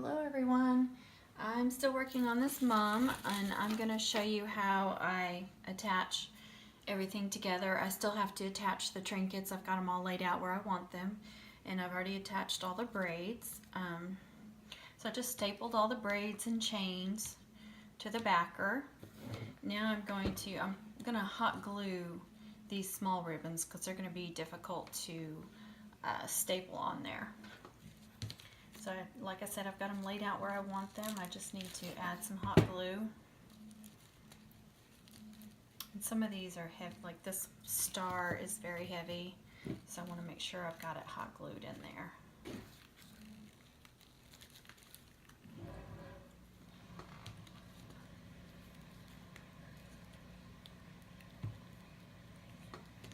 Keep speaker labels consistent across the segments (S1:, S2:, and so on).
S1: Hello everyone. I'm still working on this mum and I'm going to show you how I attach everything together. I still have to attach the trinkets. I've got them all laid out where I want them, and I've already attached all the braids. So I just stapled all the braids and chains to the backer. Now I'm going to hot glue these small ribbons because they're going to be difficult to staple on there. So like I said, I've got them laid out where I want them. I just need to add some hot glue. And some of these are heavy, like this star is very heavy, so I want to make sure I've got it hot glued in there.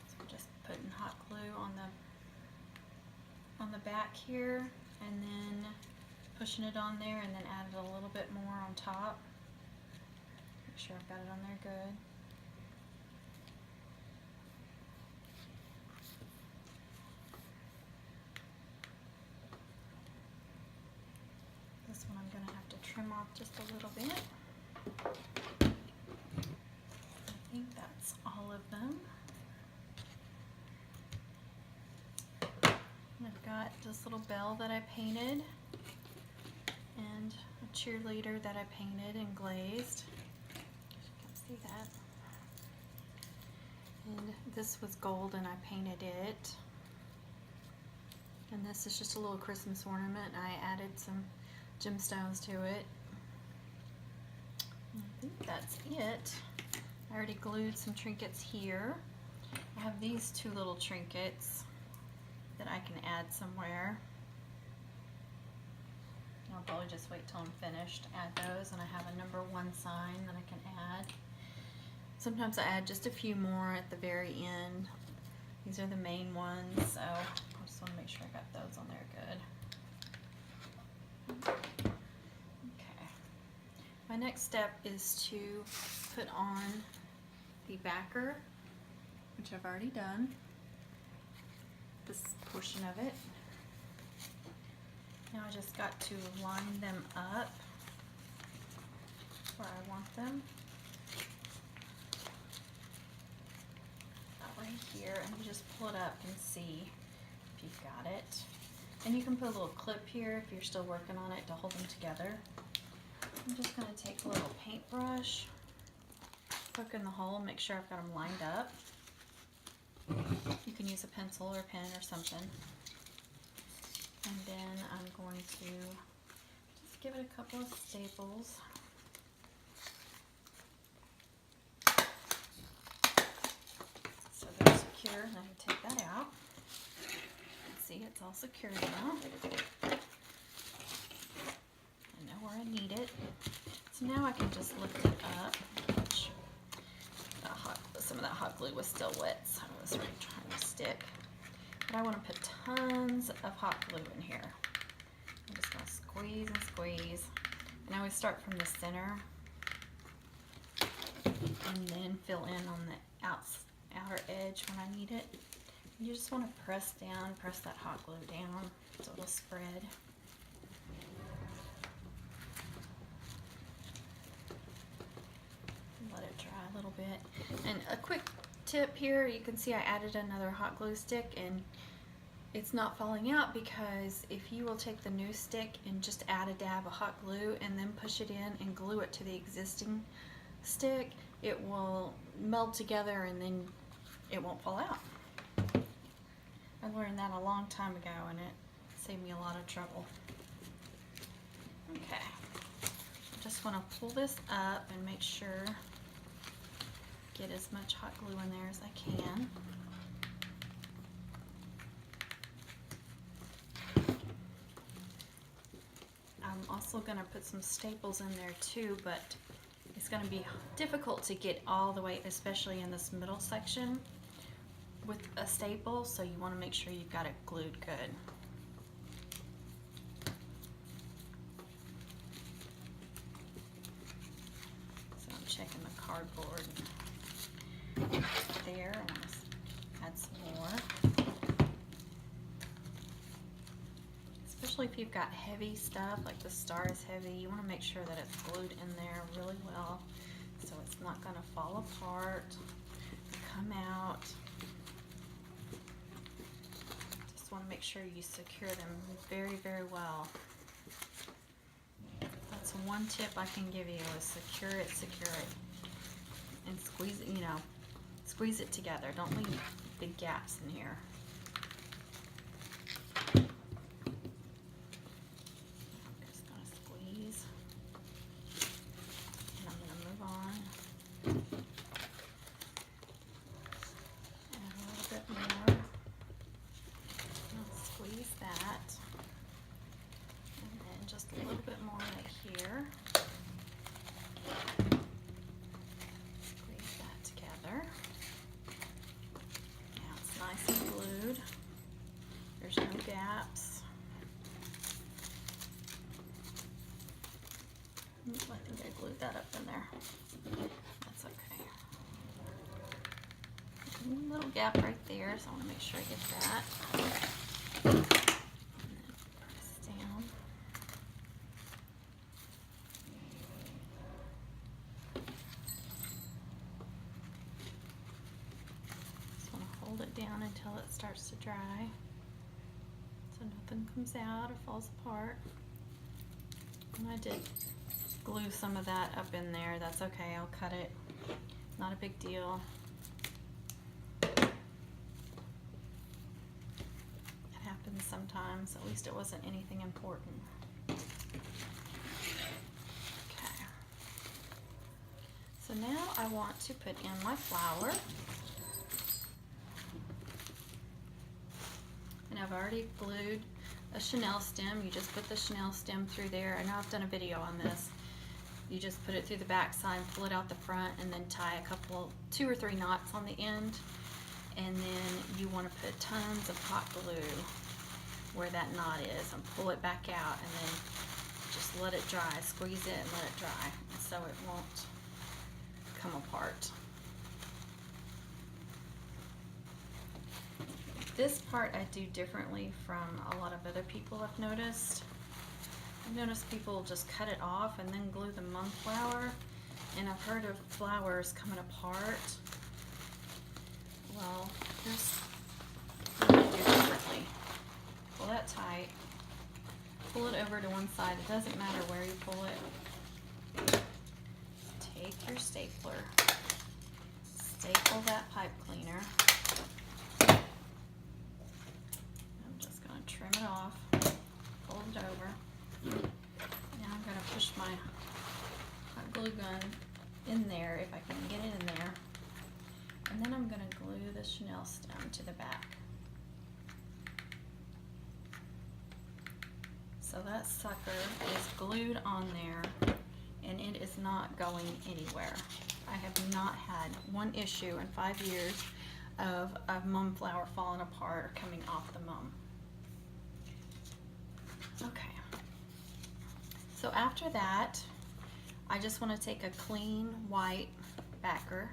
S1: So I'm just putting hot glue on the back here, and then pushing it on there, and then added a little bit more on top. Make sure I've got it on there good. This one I'm going to have to trim off just a little bit. I think that's all of them. And I've got this little bell that I painted, and a cheerleader that I painted and glazed. You can see that. And this was gold and I painted it. And this is just a little Christmas ornament. I added some gemstones to it. I think that's it. I already glued some trinkets here. I have these two little trinkets that I can add somewhere. I'll probably just wait till I'm finished, add those, and I have a number 1 sign that I can add. Sometimes I add just a few more at the very end. These are the main ones, so I just want to make sure I got those on there good. Okay. My next step is to put on the backer, which I've already done. This portion of it. Now I just got to line them up where I want them. Right here, and you just pull it up and see if you've got it. And you can put a little clip here if you're still working on it to hold them together. I'm just going to take a little paintbrush, poke in the hole, make sure I've got them lined up. You can use a pencil or pen or something. And then I'm going to just give it a couple of staples. So they're secure, and I can take that out. See, it's all secure now. I know where I need it. So now I can just lift it up. Some of that hot glue was still wet, so I was really trying to stick. But I want to put tons of hot glue in here. I'm just going to squeeze and squeeze. And I always start from the center and then fill in on the outer edge when I need it. You just want to press down, press that hot glue down so it'll spread. Let it dry a little bit. And a quick tip here, you can see I added another hot glue stick, and it's not falling out because if you will take the new stick and just add a dab of hot glue and then push it in and glue it to the existing stick, it will meld together and then it won't fall out. I learned that a long time ago and it saved me a lot of trouble. Okay, I just want to pull this up and make sure get as much hot glue in there as I can. I'm also going to put some staples in there too, but it's going to be difficult to get all the way, especially in this middle section, with a staple, so you want to make sure you've got it glued good. So I'm checking the cardboard. There, I want to add some more. especially if you've got heavy stuff, like the star is heavy, you want to make sure that it's glued in there really well so it's not going to fall apart and come out. Just want to make sure you secure them very, very well. That's one tip I can give you, is secure it, and squeeze it, you know, squeeze it together. Don't leave big gaps in here. I'm just going to squeeze, and I'm going to move on. Add a little bit more. I'll squeeze that, and then just a little bit more right here. Squeeze that together. Now it's nice and glued. There's no gaps. I think I glued that up in there. That's okay. A little gap right there, so I want to make sure I get that. And then press down. Just want to hold it down until it starts to dry, so nothing comes out or falls apart. And I did glue some of that up in there. That's okay, I'll cut it. Not a big deal. It happens sometimes. At least it wasn't anything important. Okay. So now I want to put in my flower. And I've already glued a chenille stem. You just put the chenille stem through there. I know I've done a video on this. You just put it through the back side, pull it out the front, and then tie a couple, 2 or 3 knots on the end. And then you want to put tons of hot glue where that knot is, and pull it back out, and then just let it dry. Squeeze it and let it dry, so it won't come apart. This part I do differently from a lot of other people I've noticed. I've noticed people just cut it off and then glue the mum flower, and I've heard of flowers coming apart. Well, here's what I do differently. Pull that tight, pull it over to one side. It doesn't matter where you pull it. Take your stapler, staple that pipe cleaner. I'm just going to trim it off, fold it over. Now I'm going to push my hot glue gun in there if I can get it in there. And then I'm going to glue the chenille stem to the back. So that sucker is glued on there, and it is not going anywhere. I have not had one issue in 5 years of a mum flower falling apart or coming off the mum. Okay. So after that, I just want to take a clean white backer,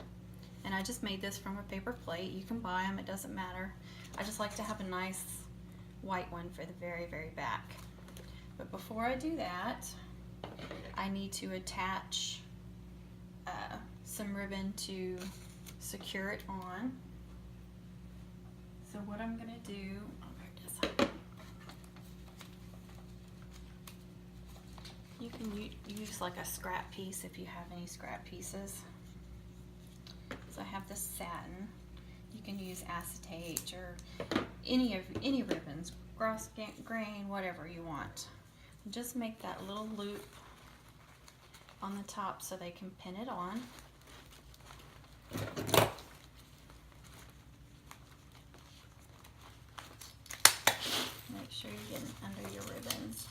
S1: and I just made this from a paper plate. You can buy them, it doesn't matter. I just like to have a nice white one for the very, very back. But before I do that, I need to attach some ribbon to secure it on. So what I'm going to do, you can use like a scrap piece if you have any scrap pieces. So I have this satin. You can use acetate or any ribbons, gross grain, whatever you want. Just make that little loop on the top so they can pin it on. Make sure you're getting under your ribbons.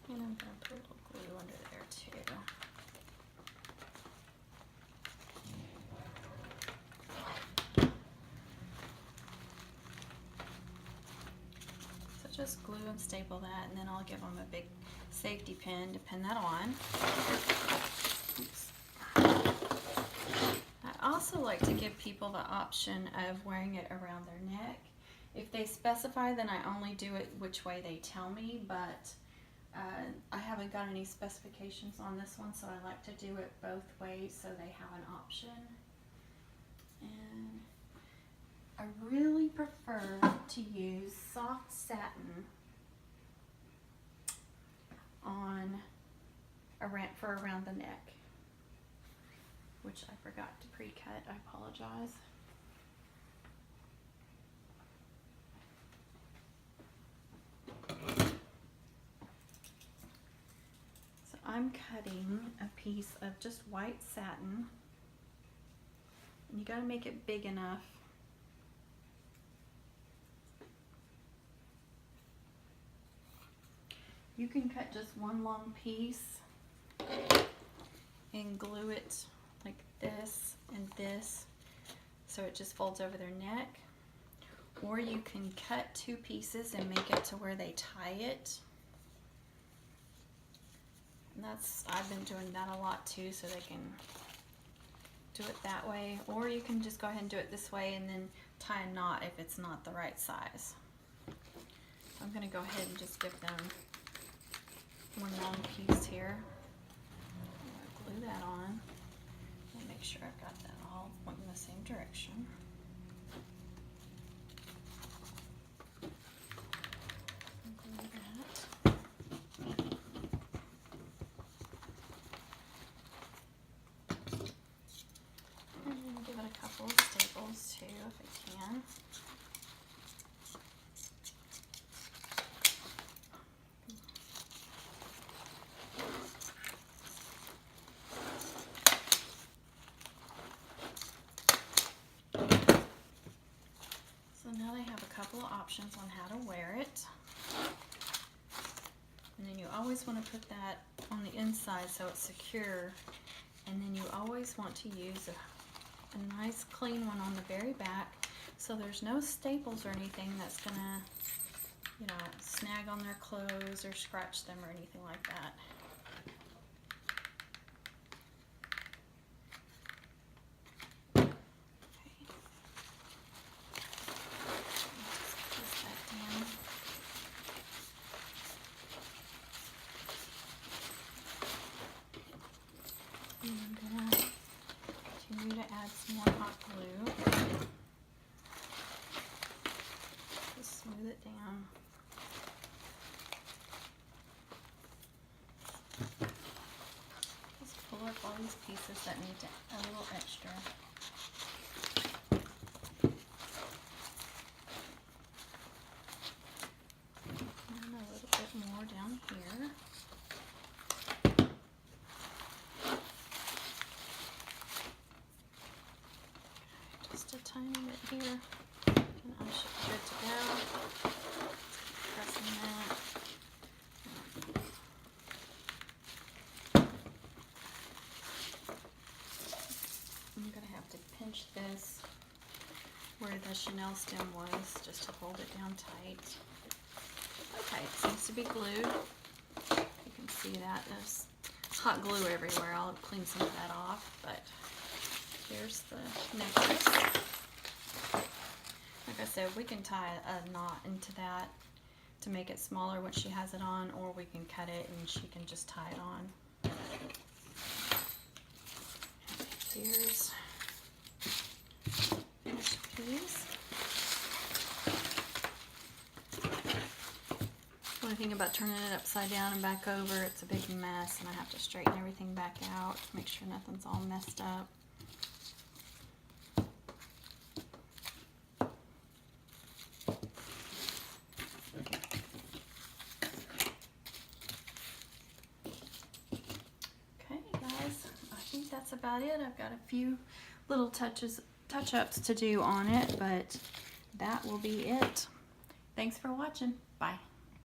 S1: And I'm going to put a little glue under there too. just glue and staple that, and then I'll give them a big safety pin to pin that on. Oops. I also like to give people the option of wearing it around their neck. If they specify, then I only do it which way they tell me, but I haven't got any specifications on this one, so I like to do it both ways so they have an option. And I really prefer to use soft satin for around the neck, which I forgot to pre-cut. I apologize. So I'm cutting a piece of just white satin, and you got to make it big enough. You can cut just one long piece and glue it like this and this so it just folds over their neck. Or you can cut two pieces and make it to where they tie it. And I've been doing that a lot too, so they can do it that way. Or you can just go ahead and do it this way and then tie a knot if it's not the right size. So I'm going to go ahead and just give them one long piece here. I'm going to glue that on and make sure I've got that all pointing in the same direction. Glue that. And give it a couple of staples too if I can. Now they have a couple of options on how to wear it. And then you always want to put that on the inside so it's secure. And then you always want to use a nice clean one on the very back so there's no staples or anything that's gonna, snag on their clothes or scratch them or anything like that. And I'm going to continue to add some more hot glue. Just smooth it down. Just pull up all these pieces that need a little extra. And a little bit more down here. Just a tiny bit here, and I should be good to go. Pressing that. I'm going to have to pinch this where the Chanel stem was just to hold it down tight. Okay, it seems to be glued. You can see that there's hot glue everywhere. I'll clean some of that off, but here's the necklace. Like I said, we can tie a knot into that to make it smaller when she has it on, or we can cut it and she can just tie it on. Here's the finished piece. Only thing about turning it upside down and back over, it's a big mess, and I have to straighten everything back out to make sure nothing's all messed up. That's about it. I've got a few little touch-ups to do on it, but that will be it. Thanks for watching. Bye.